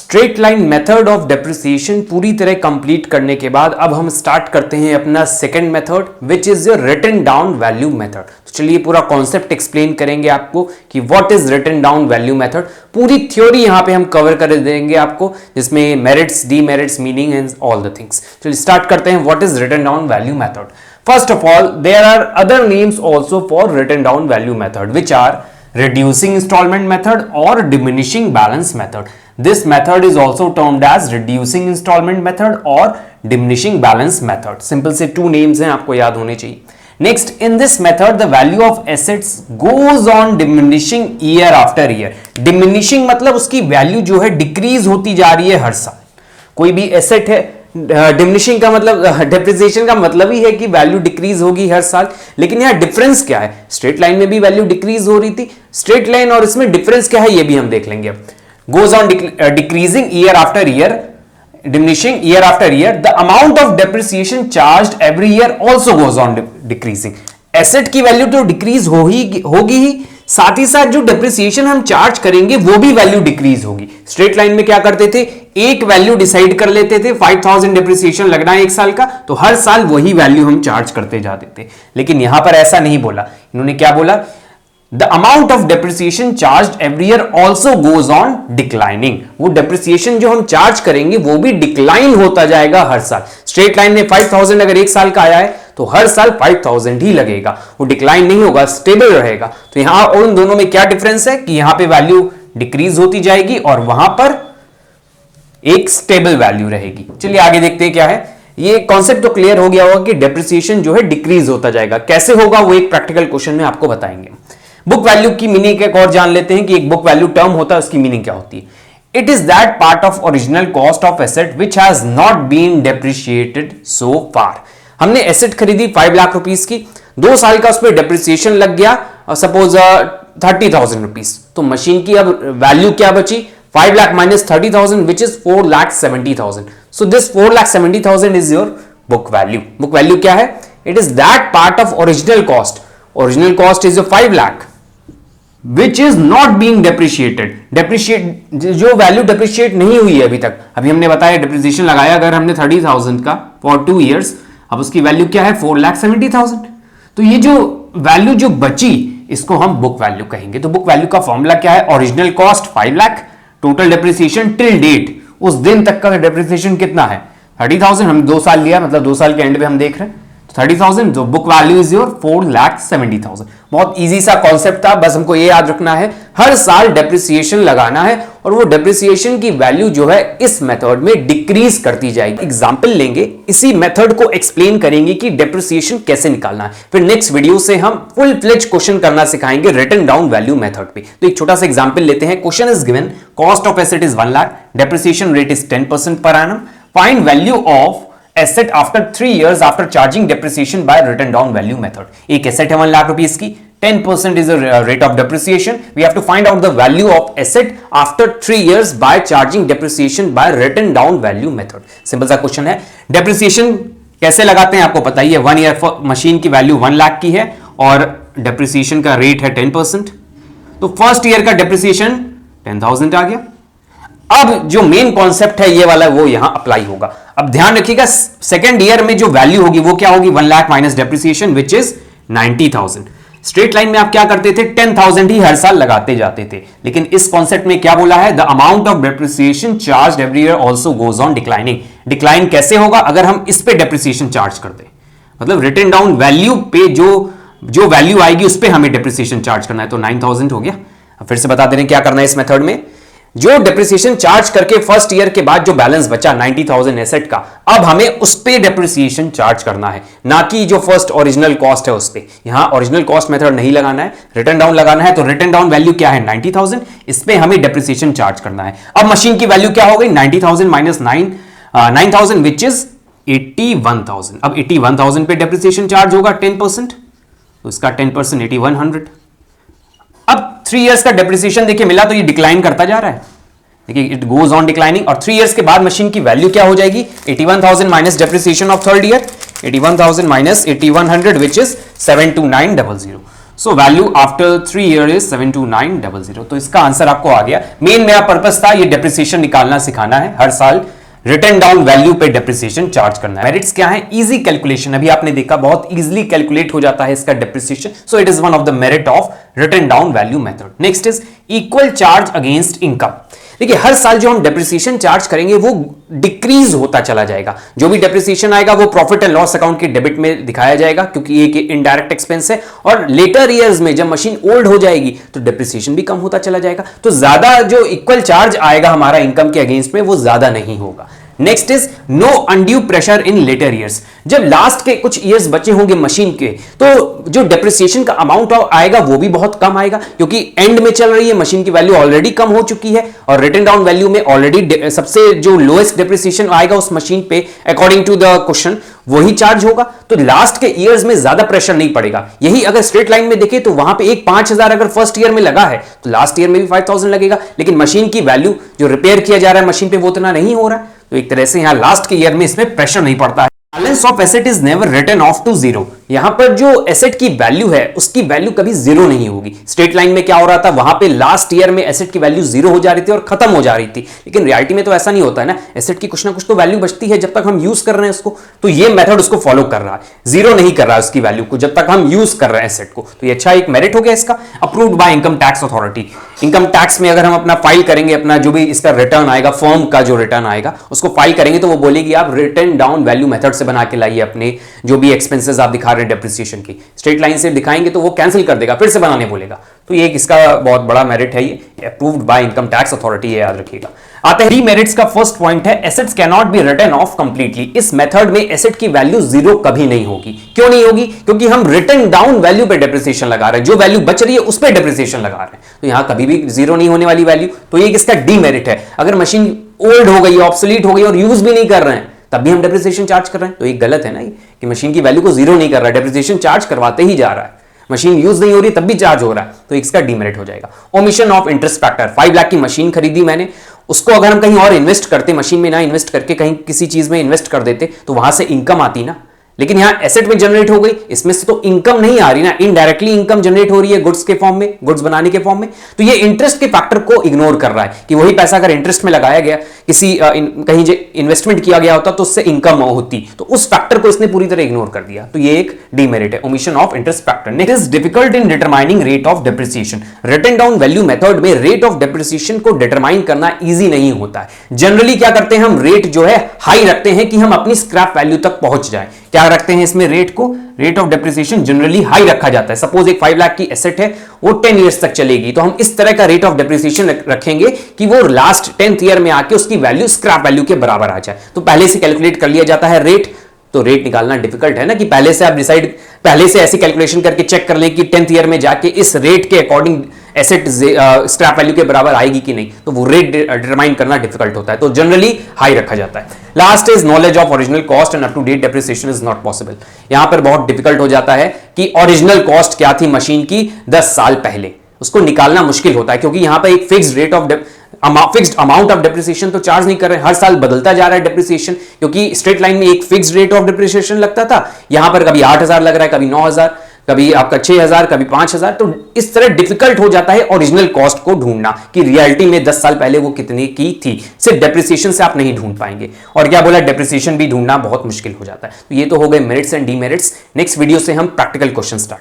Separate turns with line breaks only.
Straight line method of depreciation पूरी तरह complete करने के बाद अब हम स्टार्ट करते हैं अपना second method which is your written down value method. तो चलिए पूरा कॉन्सेप्ट एक्सप्लेन करेंगे आपको कि what is written down value method. पूरी थ्योरी यहां पे हम कवर कर देंगे आपको, जिसमें merits, demerits, meaning and all the things. चलिए स्टार्ट करते हैं what is written down value method. First of all there are other names also for written down value method which are reducing installment method or diminishing balance method. This method is also termed as reducing installment method or diminishing balance method. Simple से two names हैं, आपको याद होने चाहिए. Next, in this method, the value of assets goes on diminishing year after year. Diminishing मतलब उसकी value जो है decrease होती जा रही है हर साल. कोई भी asset है, डिमिनिशिंग का मतलब, डेप्रिसिएशन का मतलब ही है कि वैल्यू डिक्रीज होगी हर साल। लेकिन यहां डिफरेंस क्या है, स्ट्रेट लाइन में भी वैल्यू डिक्रीज हो रही थी, स्ट्रेट लाइन और इसमें डिफरेंस क्या है ये भी हम देख लेंगे। अब goes on decreasing year after year, diminishing year after year, the amount of depreciation charged every year also goes on decreasing. Asset की वैल्यू तो डिक्रीज होगी ही, साथ ही साथ जो डेप्रिसिएशन हम चार्ज करेंगे वो भी वैल्यू डिक्रीज होगी। स्ट्रेट लाइन में क्या करते थे, एक वैल्यू डिसाइड कर लेते थे, 5000 डेप्रिसिएशन लगना है एक साल का, तो हर साल वही वैल्यू हम चार्ज करते जाते थे। लेकिन यहां पर ऐसा नहीं बोला, इन्होंने क्या बोला, the amount of depreciation charge every year also goes on declining. वो डेप्रिसिएशन जो हम चार्ज करेंगे वो भी डिक्लाइन होता जाएगा हर साल। स्ट्रेट लाइन में 5000 अगर एक साल का आया है तो हर साल 5000 ही लगेगा, वो डिक्लाइन नहीं होगा, स्टेबल रहेगा। तो यहां और उन दोनों में क्या डिफरेंस है कि यहां पे वैल्यू डिक्रीज होती जाएगी और वहां पर एक स्टेबल वैल्यू रहेगी। चलिए आगे देखते हैं क्या है। ये कॉन्सेप्ट तो क्लियर हो गया होगा कि डेप्रिसिएशन जो है डिक्रीज होता जाएगा। कैसे होगा वो एक प्रैक्टिकल क्वेश्चन में आपको बताएंगे। बुक वैल्यू की मीनिंग एक और जान लेते हैं कि एक बुक वैल्यू टर्म होता है, उसकी मीनिंग क्या होती है। It is that part of original cost of asset which has not been depreciated so far. हमने एसेट खरीदी 5 लाख रुपीस की, 2 साल का उस पर डेप्रिसिएशन लग गया, सपोज 30,000 रुपीस, तो मशीन की अब वैल्यू क्या बची, 5 lakh minus 30,000 which is 4,70,000। So this 4,70,000 is your book value. Book value क्या है, it is that part of original cost. Original cost is your 5 lakh which is not being depreciated. जो value depreciate नहीं हुई है अभी तक, अभी हमने बताया डेप्रिसिएशन लगाया अगर हमने 30,000 का फॉर 2 ईयर्स, अब उसकी वैल्यू क्या है 4,70,000। तो ये जो वैल्यू जो बची इसको हम बुक वैल्यू कहेंगे। तो बुक वैल्यू का फॉर्मूला क्या है, original cost 5 lakh, total depreciation till date, उस दिन तक का डेप्रिसिएशन कितना है 30,000, हम 2 साल लिया, मतलब 2 साल के एंड पे हम देख रहे हैं 30,000, जो बुक वैल्यू इज योर 4,70,000। बहुत इजी सा कॉन्सेप्ट था, बस हमको ये याद रखना है हर साल डेप्रिसिएशन लगाना है और वो डेप्रिसिएशन की वैल्यू जो है इस मेथड में डिक्रीज करती जाएगी। एग्जांपल लेंगे, इसी मेथड को एक्सप्लेन करेंगे कि डेप्रिसिएशन कैसे निकालना है। फिर नेक्स्ट वीडियो से हम फुल फ्लेज क्वेश्चन करना सिखाएंगे रिटन डाउन वैल्यू मेथड पे। तो एक छोटा सा एग्जांपल लेते हैं। Question is given, cost of asset is 1 lakh, depreciation rate is 10% per annum, find value of asset after 3 years after charging depreciation by written down value method. एक asset है 1 lakh rupees की, 10% is rate of depreciation, we have to find out the value of asset after 3 years by charging depreciation by written down value method. Simple सा question है। Depreciation कैसे लगाते हैं आपको पता ही है, 1 ईयर मशीन की वैल्यू 1 लाख की है और डेप्रिसिएशन का रेट है 10%, तो फर्स्ट ईयर का डेप्रिसिएशन 10,000 आ गया। अब जो मेन कॉन्सेप्ट है ये वाला वो यहां अप्लाई होगा। अब ध्यान रखिएगा, सेकेंड ईयर में जो वैल्यू होगी वो क्या होगी, 1 lakh minus depreciation which is 90,000। Straight line में आप क्या करते थे, 10,000 ही हर साल लगाते जाते थे। लेकिन इस कॉन्सेप्ट में क्या बोला है, the amount of depreciation charge every year also goes on declining. Decline कैसे होगा, अगर हम इस पे डेप्रिसिएशन चार्ज कर दें, मतलब रिटन डाउन वैल्यू पे जो वैल्यू आएगी उस पर हमें डेप्रिसिएशन चार्ज करना है, तो 9,000 हो गया। अब फिर से बता दे रहे हैं क्या करना है इस मेथड में। जो डेप्रिसिएशन चार्ज करके फर्स्ट ईयर के बाद जो बैलेंस बचा 90,000 एसेट का, अब हमें उस पे डेप्रिसिएशन चार्ज करना है, ना कि जो फर्स्ट ओरिजिनल कॉस्ट है उस पे। यहां ओरिजिनल कॉस्ट मेथड नहीं लगाना है, रिटन डाउन लगाना है। तो रिटन डाउन वैल्यू क्या है 90,000, इस पे हमें डेप्रिसिएशन चार्ज करना है। अब मशीन की वैल्यू क्या हो गई 90,000 माइनस 9,000 विच इज 81,000। अब 81,000 पे डेप्रिसिएशन चार्ज होगा 10%, तो इसका 10% 8100। अब 3 इयर्स का डेप्रिसिएशन देखिए मिला, तो ये डिक्लाइन करता जा रहा है, देखिए इट गोज ऑन डिक्लाइनिंग। और 3 इयर्स के बाद मशीन की वैल्यू क्या हो जाएगी, 81,000 minus depreciation of third year, 81,000 minus 8100 which is 72900। So value after 3 year is 72900। तो इसका आंसर आपको आ गया। मेन मेरा पर्पस था ये डेप्रिसिएशन निकालना सिखाना है, हर साल रिटर्न डाउन वैल्यू पे डेप्रिसिएशन चार्ज करना है। मेरिट्स क्या है? इजी कैलकुलेशन, अभी आपने देखा बहुत इजीली कैलकुलेट हो जाता है इसका depreciation, so it is one of the merit of return down value method. Next is equal charge against income. देखिए हर साल जो हम डेप्रिसिएशन चार्ज करेंगे वो डिक्रीज होता चला जाएगा। जो भी डेप्रिसिएशन आएगा वो प्रॉफिट एंड लॉस अकाउंट के डेबिट में दिखाया जाएगा, क्योंकि एक इनडायरेक्ट एक्सपेंस है। और लेटर ईयर्स में जब मशीन ओल्ड हो जाएगी तो डेप्रिसिएशन भी कम होता चला जाएगा। तो ज्यादा जो इक्वल चार्ज आएगा हमारा इनकम के अगेंस्ट में वो ज्यादा नहीं होगा। Next is no undue pressure in later years. जब लास्ट के कुछ ईयर्स बचे होंगे मशीन के, तो जो डेप्रिसिएशन का अमाउंट आएगा वो भी बहुत कम आएगा, क्योंकि एंड में चल रही है, मशीन की वैल्यू ऑलरेडी कम हो चुकी है और रिटन डाउन वैल्यू में ऑलरेडी सबसे जो लोएस्ट डेप्रिसिएशन आएगा उस मशीन पे अकॉर्डिंग टू द क्वेश्चन वही चार्ज होगा। तो लास्ट के ईयर्स में ज्यादा प्रेशर नहीं पड़ेगा। यही अगर स्ट्रेट लाइन में देखें तो वहां पे एक 5000 अगर फर्स्ट ईयर में लगा है तो लास्ट ईयर में भी 5000 लगेगा, लेकिन मशीन की वैल्यू जो रिपेयर किया जा रहा है मशीन पे वो उतना नहीं हो रहा है। तो एक तरह से यहां लास्ट के ईयर में इसमें प्रेशर नहीं पड़ता है। Balance of asset is never written off to zero. यहां पर जो एसेट की वैल्यू है उसकी वैल्यू कभी जीरो नहीं होगी। स्ट्रेट लाइन में क्या हो रहा था, वहां पे लास्ट ईयर में एसेट की वैल्यू जीरो हो जा रही थी और खत्म हो जा रही थी, लेकिन रियलिटी में तो ऐसा नहीं होता है ना। एसेट की कुछ ना कुछ तो वैल्यू बचती है जब तक हम यूज कर रहे हैं उसको। तो ये मेथड उसको फॉलो कर रहा है, जीरो नहीं कर रहा है उसकी वैल्यू को जब तक हम यूज कर रहे हैं एसेट को। तो ये अच्छा एक मेरिट हो गया इसका। Approved by income tax authority. Income tax में अगर हम अपना फाइल करेंगे, अपना जो भी इसका रिटर्न आएगा, फर्म का जो रिटर्न आएगा उसको फाइल करेंगे तो वो बोलेगी आप रिटर्न डाउन वैल्यू मेथड से बना के लाइए अपने जो भी एक्सपेंसेस आप दिखा रहे हैं डेप्रिसिएशन की। स्ट्रेट लाइन से दिखाएंगे तो वो कैंसिल कर देगा, फिर से बनाने बोलेगा। तो ये इसका बहुत बड़ा मेरिट है, ये approved by income tax authority, ये याद रखिएगा। आते हैं मेरिट्स का फर्स्ट पॉइंट है assets can not be written off completely. इस मेथड में एसेट की वैल्यू जीरो कभी नहीं होगी। क्यों नहीं होगी? क्योंकि हम रिटन डाउन वैल्यू पे डेप्रिसिएशन लगा रहे हैं, जो वैल्यू बच रही है उस पर डेप्रिसिएशन लगा रहे हैं। तो यहां कभी भी जीरो नहीं होने वाली वैल्यू। तो ये इसका डीमेरिट है। अगर मशीन ओल्ड हो गई, ऑब्सोलीट हो गई और यूज भी नहीं कर रहे हैं तब भी हम डेप्रिसिएशन चार्ज कर रहे हैं, तो ये गलत है ना ये, कि मशीन की वैल्यू को जीरो नहीं कर रहा है, डेप्रिसिएशन चार्ज करवाते ही जा रहा है। मशीन यूज नहीं हो रही तब भी चार्ज हो रहा है, तो इसका डीमेरिट हो जाएगा। Omission of interest factor. 5 lakh की मशीन खरीदी मैंने, उसको अगर हम कहीं और इन्वेस्ट करते, मशीन में ना इन्वेस्ट करके कहीं किसी चीज में इन्वेस्ट कर देते तो वहां से इनकम आती ना, लेकिन यहां एसेट में जनरेट हो गई, इसमें से तो इनकम नहीं आ रही ना, इनडायरेक्टली इनकम जनरेट हो रही है गुड्स के फॉर्म में, गुड्स बनाने के फॉर्म में। तो ये इंटरेस्ट के फैक्टर को इग्नोर कर रहा है कि वही पैसा अगर इंटरेस्ट में लगाया गया, किसी कहीं इन्वेस्टमेंट किया गया होता तो उससे इनकम होती, तो उस फैक्टर को इसने पूरी तरह इग्नोर कर दिया। तो ये एक डीमेरिट है, omission of interest factor. Next is difficult in determining rate of depreciation. Written down value method में रेट ऑफ डेप्रिसिएशन को डिटरमाइन करना इजी नहीं होता है। जनरली क्या करते हैं हम, रेट जो है हाई रखते हैं कि हम अपनी स्क्रैप वैल्यू तक पहुंच जाए। क्या रखते हैं इसमें रेट को, rate of depreciation generally high रखा जाता है। सपोज एक 5 लाख की एसेट है, वो 10 इयर्स तक चलेगी, तो हम इस तरह का रेट ऑफ डेप्रिसिएशन रखेंगे कि वो लास्ट 10th ईयर में आके उसकी वैल्यू स्क्रैप वैल्यू के बराबर आ जाए। तो पहले से कैलकुलेट कर लिया जाता है रेट। तो रेट निकालना डिफिकल्ट है ना, कि पहले से आप डिसाइड, पहले से ऐसी कैलकुलेशन करके चेक कर लें कि 10th ईयर में जाके इस रेट के अकॉर्डिंग एसेट स्क्रैप वैल्यू के बराबर आएगी कि नहीं, तो वो रेट डिटरमाइन करना डिफिकल्ट होता है। तो जनरली हाई रखा जाता है। Last is knowledge of original cost and up to date depreciation is not possible. यहां पर बहुत डिफिकल्ट हो जाता है कि ओरिजिनल कॉस्ट क्या थी मशीन की 10 साल पहले, उसको निकालना मुश्किल होता है, क्योंकि यहां पर एक fixed rate of fixed amount of depreciation तो चार्ज नहीं कर रहे, हर साल बदलता जा रहा है डेप्रिसिएशन, क्योंकि स्ट्रेट लाइन में एक फिक्स्ड रेट ऑफ डेप्रिसिएशन लगता था, यहां पर कभी 8000 लग रहा है, कभी 9000, कभी आपका 6000, कभी 5000। तो इस तरह डिफिकल्ट हो जाता है ओरिजिनल कॉस्ट को ढूंढना कि रियलिटी में 10 साल पहले वो कितने की थी। सिर्फ डेप्रिसिएशन से आप नहीं ढूंढ पाएंगे। और क्या बोला, डेप्रिसिएशन भी ढूंढना बहुत मुश्किल हो जाता है। तो ये तो हो गए merits and demerits. Next video से हम प्रैक्टिकल क्वेश्चन स्टार्ट